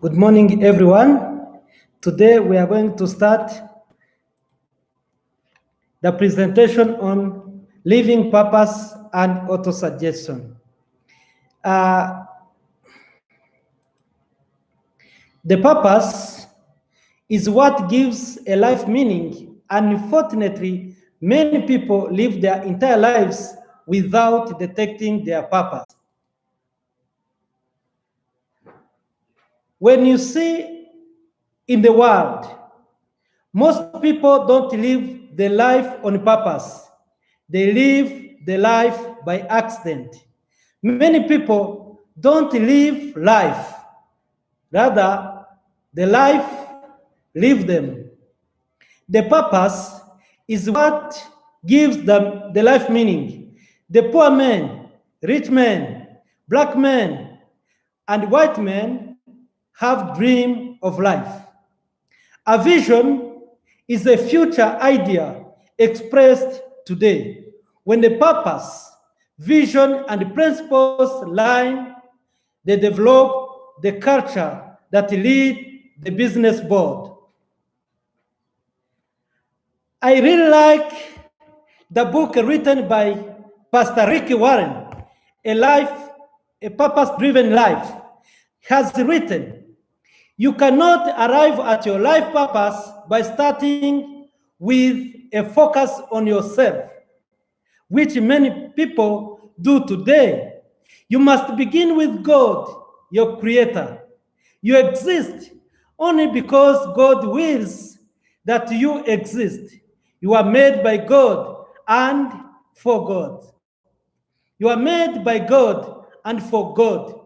Good morning, everyone. Today we are going to start the presentation on living purpose and autosuggestion. The purpose is what gives a life meaning. Unfortunately, many people live their entire lives without detecting their purpose. When you see in the world, most people don't live the life on purpose. They live the life by accident. Many people don't live life. Rather, the life live them. The purpose is what gives them the life meaning. The poor man, rich man, black man, and white man have dream of life. A vision is a future idea expressed today. When the purpose, vision, and principles line, they develop the culture that lead the business board. I really like the book written by Pastor Ricky Warren, a purpose-driven life, has written, you cannot arrive at your life purpose by starting with a focus on yourself, which many people do today. You must begin with God, your creator. You exist only because God wills that you exist. You are made by God and for God. You are made by God and for God.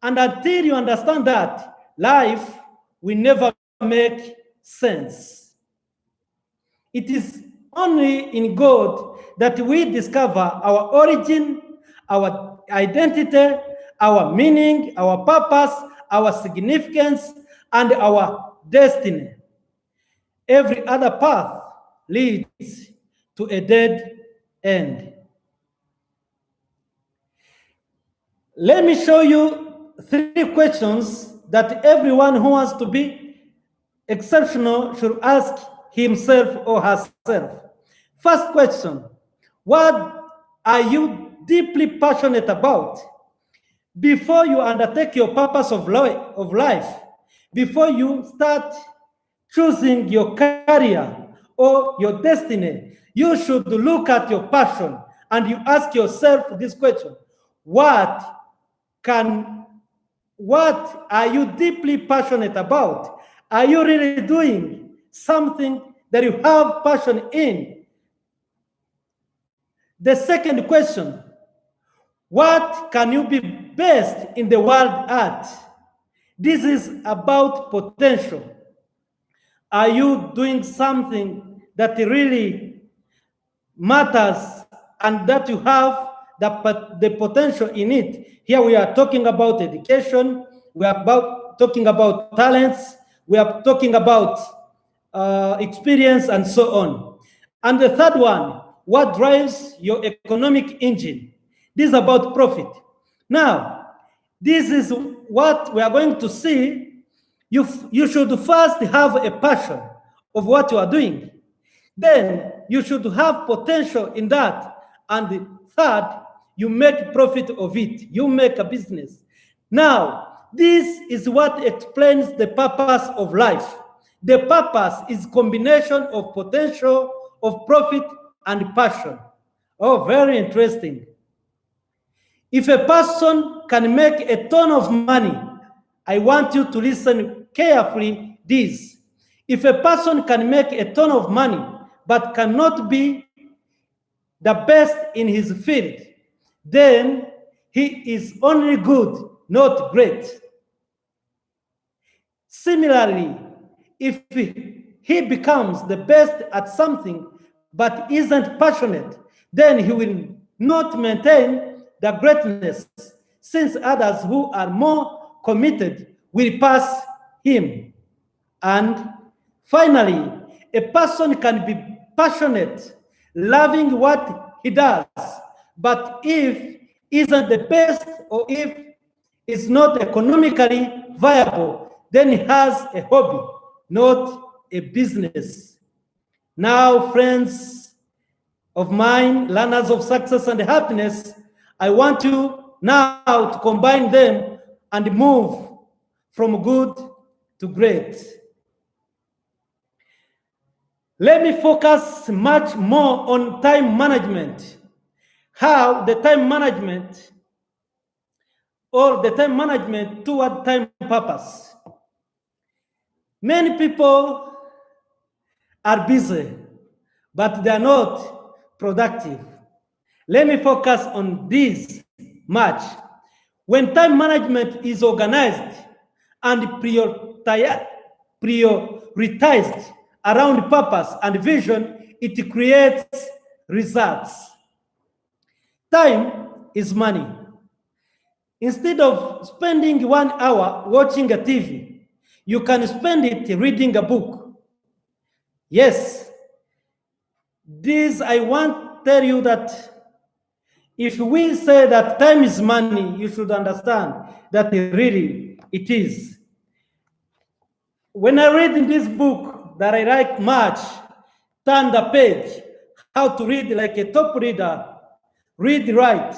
And until you understand that, life will never make sense. It is only in God that we discover our origin, our identity, our meaning, our purpose, our significance, and our destiny. Every other path leads to a dead end. Let me show you 3 questions that everyone who wants to be exceptional should ask himself or herself. First question, what are you deeply passionate about? Before you undertake your purpose of life, before you start choosing your career or your destiny, you should look at your passion and you ask yourself this question, what are you deeply passionate about? Are you really doing something that you have passion in? The second question, what can you be best in the world at? This is about potential. Are you doing something that really matters and that you have the potential in it? Here we are talking about education, we are talking about talents, we are talking about experience and so on. And the third one, what drives your economic engine? This is about profit. Now, this is what we are going to see. You should first have a passion of what you are doing. Then you should have potential in that. And third, you make profit of it. You make a business. Now, this is what explains the purpose of life. The purpose is combination of potential, of profit, and passion. Oh, very interesting. If a person can make a ton of money, I want you to listen carefully this. If a person can make a ton of money, but cannot be the best in his field, then he is only good, not great. Similarly, if he becomes the best at something, but isn't passionate, then he will not maintain the greatness, since others who are more committed will pass him. And finally, a person can be passionate, loving what he does, but if isn't the best or if it's not economically viable, then he has a hobby, not a business. Now, friends of mine, learners of success and happiness, I want you now to combine them and move from good to great. Let me focus much more on time management. How the time management or the time management toward time purpose. Many people are busy, but they are not productive. Let me focus on this much. When time management is organized and prioritized around purpose and vision, it creates results. Time is money. Instead of spending 1 hour watching a TV, you can spend it reading a book. Yes, this I want to tell you that if we say that time is money, you should understand that really it is. When I read in this book that I like much, Turn the Page, How to Read Like a Top Reader, Read Right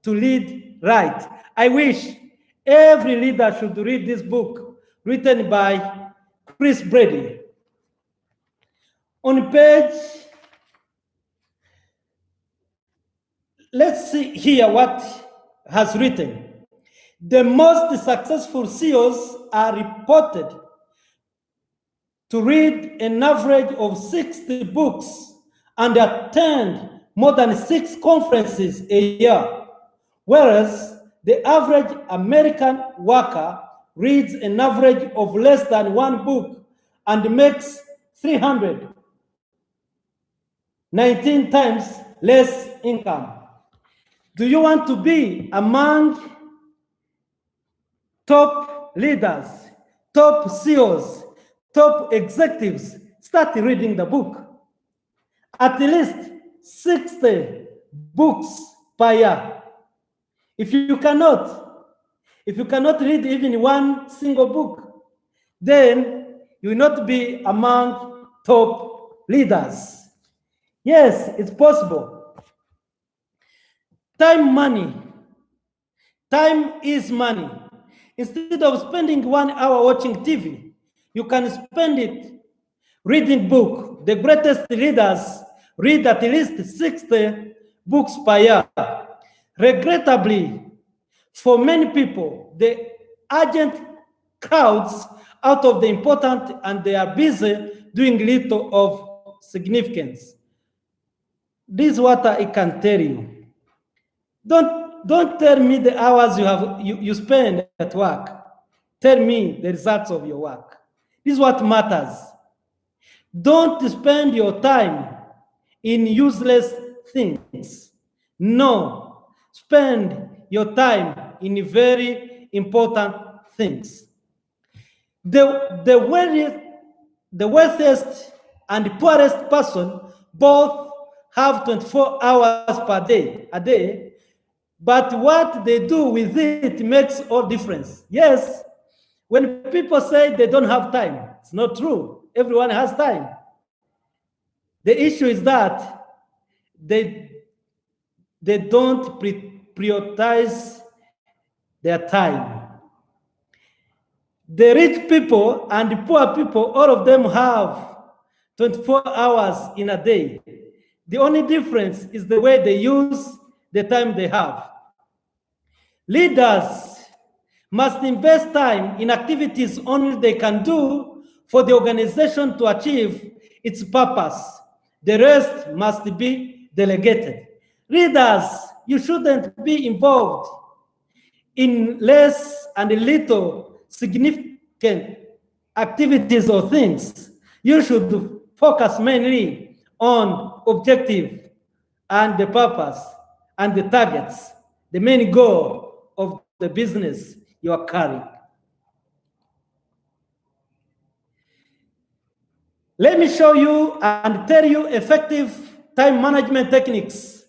to Lead Right. I wish every leader should read this book written by Chris Brady. On page, let's see here what has written. The most successful CEOs are reported to read an average of 60 books and attend more than 6 conferences a year, whereas the average American worker reads an average of less than 1 book and makes 319 times less income. Do you want to be among top leaders, top CEOs, top executives? Start reading the book. At least 60 books per year. If you cannot read even 1 single book, then you will not be among top leaders. Yes, it's possible. Time money. Time is money. Instead of spending 1 hour watching TV, you can spend it reading book. The greatest leaders read at least 60 books per year. Regrettably, for many people, the urgent crowds out of the important and they are busy doing little of significance. This is what I can tell you. Don't tell me the hours you spend at work. Tell me the results of your work. This is what matters. Don't spend your time in useless things. No, spend your time in very important things. The wealthiest and poorest person both have 24 hours per day, a day, but what they do with it makes all difference. Yes, when people say they don't have time, it's not true. Everyone has time. The issue is that they don't prioritize their time. The rich people and the poor people, all of them have 24 hours in a day. The only difference is the way they use the time they have. Leaders must invest time in activities only they can do for the organization to achieve its purpose. The rest must be delegated. Leaders, you shouldn't be involved in less and little significant activities or things. You should focus mainly on objective and the purpose and the targets, the main goal of the business you are carrying. Let me show you and tell you effective time management techniques.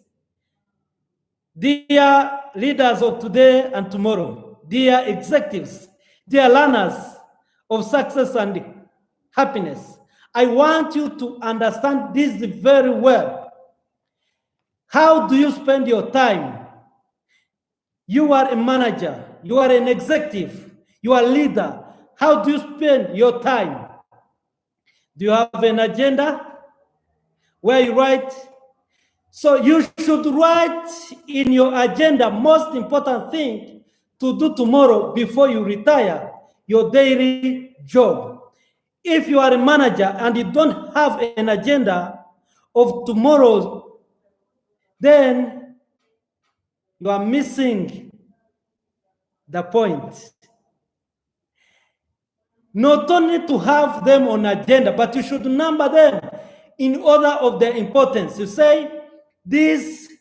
Dear leaders of today and tomorrow, dear executives, dear learners of success and happiness. I want you to understand this very well. How do you spend your time? You are a manager, you are an executive, you are a leader. How do you spend your time? Do you have an agenda where you write? So you should write in your agenda most important thing to do tomorrow before you retire, your daily job. If you are a manager and you don't have an agenda of tomorrow, then you are missing the point. Not only to have them on agenda, but you should number them in order of their importance. You say, this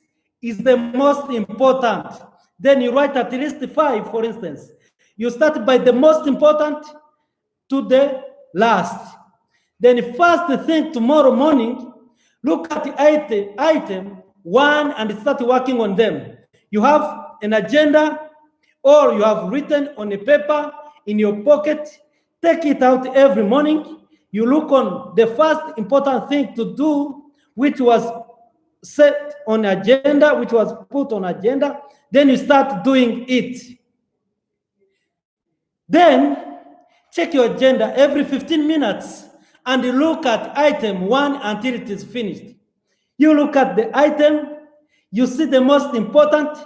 is the most important. Then you write at least 5, for instance. You start by the most important to the last. Then first thing tomorrow morning, look at the item 1 and start working on them. You have an agenda or you have written on a paper in your pocket. Take it out every morning. You look on the first important thing to do, which was set on agenda, which was put on agenda. Then you start doing it. Then check your agenda every 15 minutes and you look at item 1 until it is finished. You look at the item, you see the most important,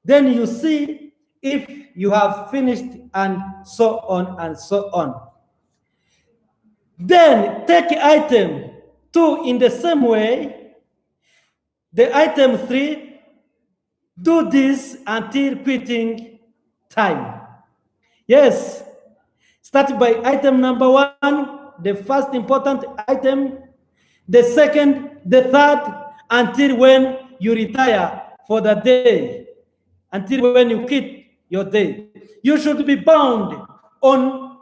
then you see if you have finished, and so on and so on. Then take item 2 in the same way. The item 3, do this until quitting time. Yes, start by item number 1, the first important item, the second, the third, until when you retire for the day, until when you quit your day. You should be bound on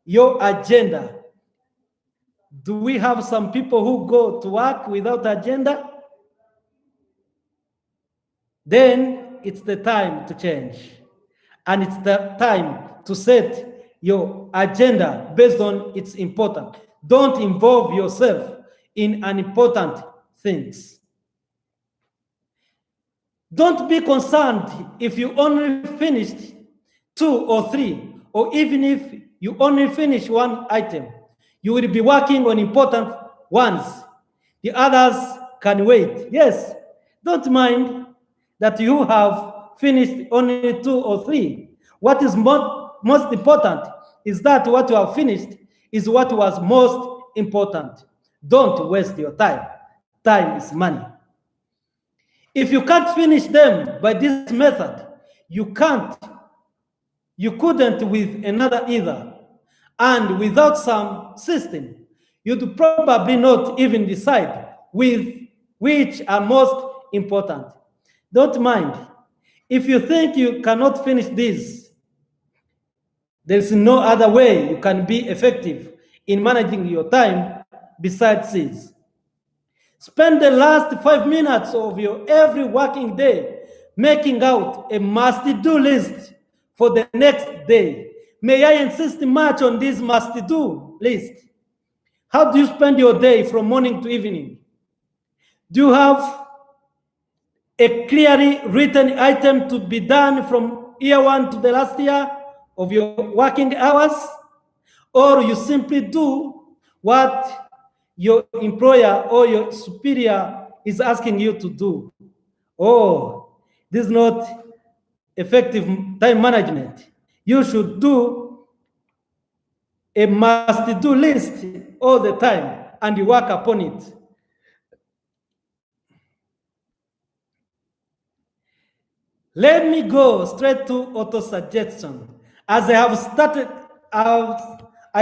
your agenda. Do we have some people who go to work without agenda? Then it's the time to change. And it's the time to set your agenda based on its importance. Don't involve yourself in unimportant things. Don't be concerned if you only finished 2 or 3, or even if you only finish 1 item. You will be working on important ones. The others can wait. Yes, don't mind that you have finished only 2 or 3. What is most important is that what you have finished is what was most important. Don't waste your time. Time is money. If you can't finish them by this method, you couldn't with another either. And without some system, you'd probably not even decide with which are most important. Don't mind. If you think you cannot finish this, there's no other way you can be effective in managing your time besides this. Spend the last 5 minutes of your every working day making out a must-do list for the next day. May I insist much on this must-do list? How do you spend your day from morning to evening? Do you have a clearly written item to be done from year 1 to the last year of your working hours? Or you simply do what your employer or your superior is asking you to do? Oh, this is not effective time management. You should do a must-do list all the time and you work upon it. Let me go straight to autosuggestion. As I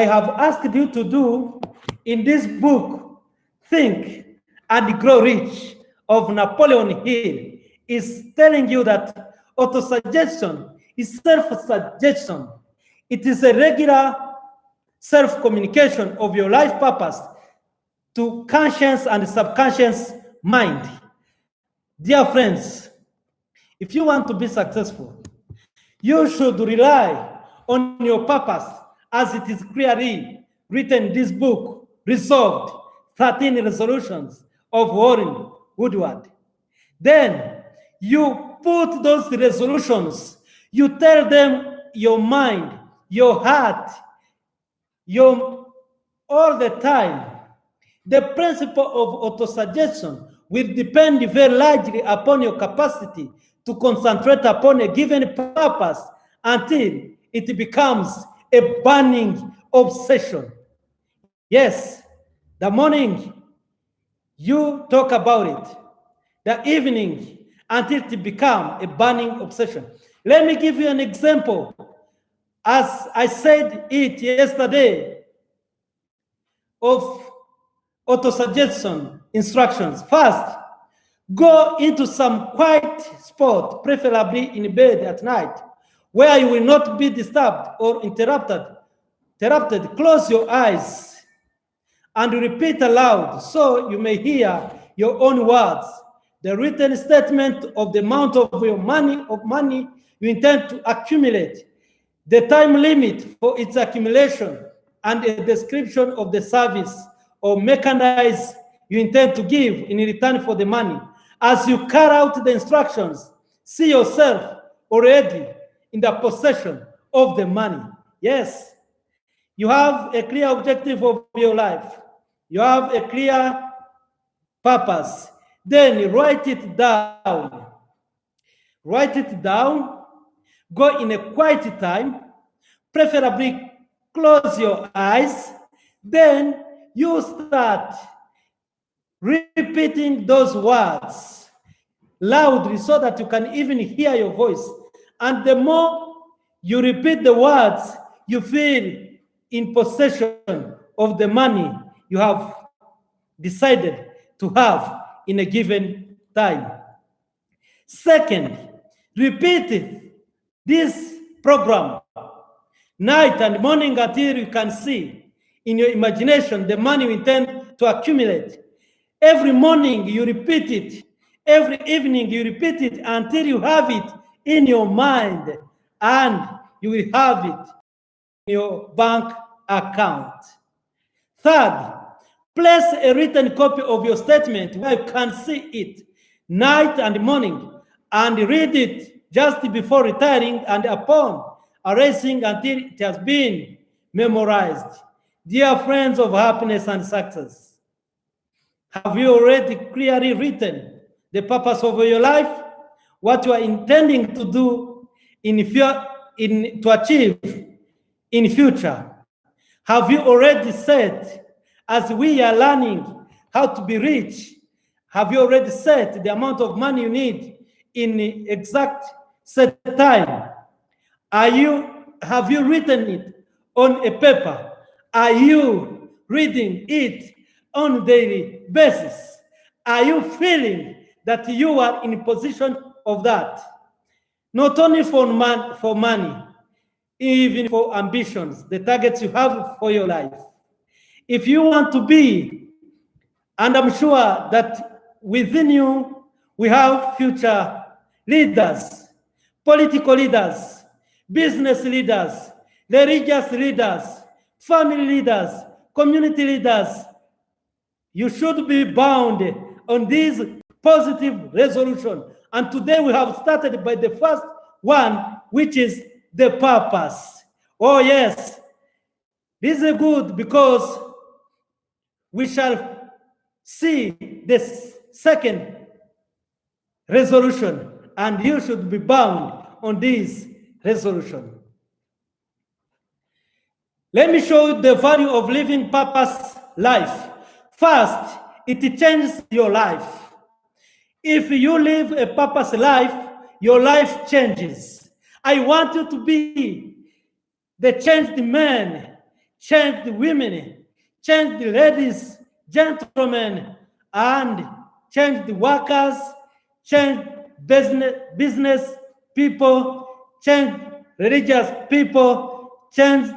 have asked you to do in this book, Think and Grow Rich of Napoleon Hill, is telling you that autosuggestion is self-suggestion. It is a regular self-communication of your life purpose to conscious and subconscious mind. Dear friends, if you want to be successful, you should rely on your purpose as it is clearly written in this book, resolved 13 resolutions of Warren Woodward. Then you put those resolutions, you tell them your mind, your heart, all the time. The principle of autosuggestion will depend very largely upon your capacity to concentrate upon a given purpose until it becomes a burning obsession. Yes, the morning you talk about it, the evening until it becomes a burning obsession. Let me give you an example. As I said it yesterday of autosuggestion instructions. First, go into some quiet spot, preferably in bed at night, where you will not be disturbed or interrupted. Close your eyes and repeat aloud so you may hear your own words. The written statement of the amount of your money you intend to accumulate, the time limit for its accumulation, and a description of the service or mechanism you intend to give in return for the money. As you carry out the instructions, see yourself already in the possession of the money. Yes, you have a clear objective of your life. You have a clear purpose. Then write it down. Write it down. Go in a quiet time. Preferably close your eyes. Then you start repeating those words loudly so that you can even hear your voice. And the more you repeat the words, you feel in possession of the money you have decided to have in a given time. Second, repeat this program night and morning until you can see in your imagination the money you intend to accumulate. Every morning you repeat it. Every evening you repeat it until you have it in your mind and you will have it in your bank account. Third, place a written copy of your statement where you can see it night and morning and read it just before retiring and upon arising until it has been memorized. Dear friends of happiness and success, have you already clearly written the purpose of your life? What you are intending to do to achieve in future? Have you already said, as we are learning how to be rich, have you already set the amount of money you need in the exact set time? Have you written it on a paper? Are you reading it on a daily basis? Are you feeling that you are in a position of that? Not only for money, even for ambitions, the targets you have for your life. If you want to be, and I'm sure that within you, we have future leaders, political leaders, business leaders, religious leaders, family leaders, community leaders. You should be bound on this positive resolution. And today we have started by the first one, which is the purpose. Oh yes, this is good because we shall see this second resolution, and you should be bound on this resolution. Let me show you the value of living purpose life. First, it changes your life. If you live a purpose life, your life changes. I want you to be the changed men, changed women, changed ladies, gentlemen, and changed workers, changed business people, changed religious people, changed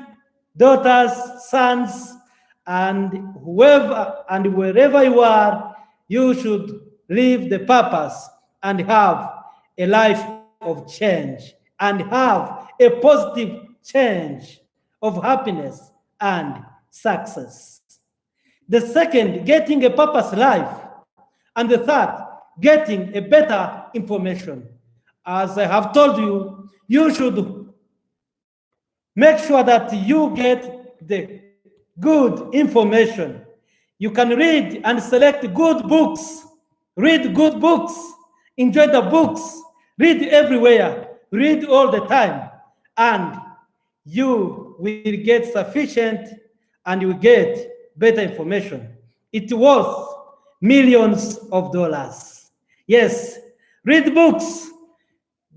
daughters, sons, and whoever and wherever you are, you should live the purpose and have a life of change and have a positive change of happiness and success. The second, getting a purpose life. And the third, getting a better information. As I have told you, you should make sure that you get the good information. You can read and select good books. Read good books. Enjoy the books. Read everywhere. Read all the time. And you will get sufficient and you will get better information. It worth millions of dollars. Yes, read books.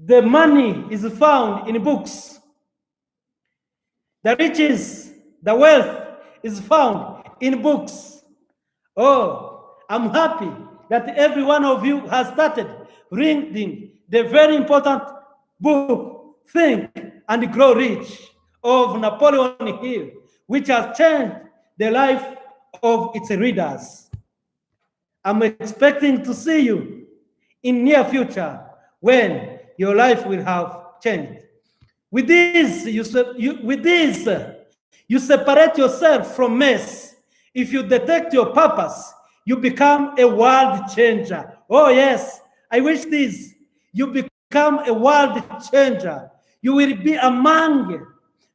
The money is found in books. The riches, the wealth is found in books. Oh, I'm happy that every one of you has started reading the very important book, Think and Grow Rich, of Napoleon Hill, which has changed the life of its readers. I'm expecting to see you in near future when your life will have changed. With this, you separate yourself from mess. If you detect your purpose, you become a world changer. Oh yes, I wish this. You become a world changer. You will be among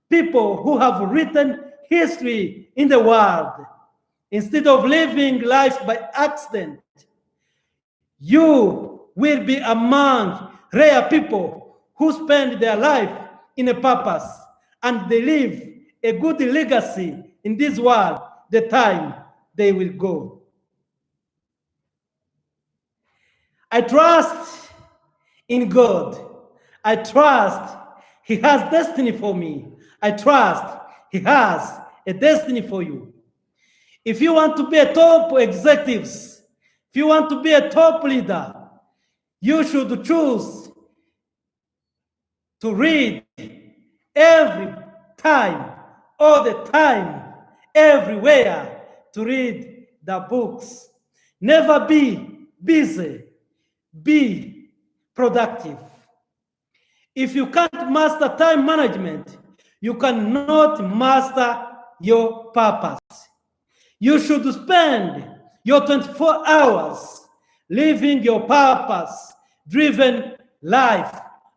people who have written history in the world. Instead of living life by accident, you will be among rare people who spend their life in a purpose and they leave a good legacy in this world the time they will go. I trust in God. I trust He has destiny for me. I trust He has a destiny for you. If you want to be a top executives, if you want to be a top leader, you should choose to read every time, all the time, everywhere, to read the books. Never be busy, be productive. If you can't master time management, you cannot master your purpose. You should spend your 24 hours living your purpose-driven life.